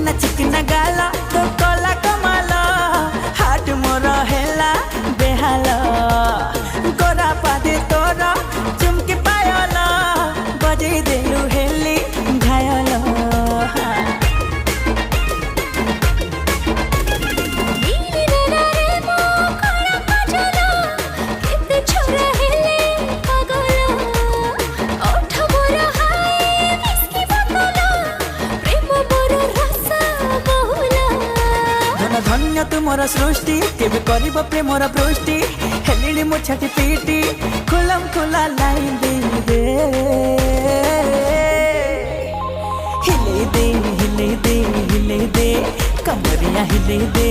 चिकना चिकना गाला तो कला कमाला हाट मोर हेला बेहाला गोरा पादे तोरा चुमके पायला बजे देलु हेली घायला धन्य तुमर सृष्टि केबे करिब प्रेमर पृष्टि हेलिडी मो छाटी पीटी खुलम खुला लाइन दे दे हिले दे हिले दे हिले दे कमरिया हिले दे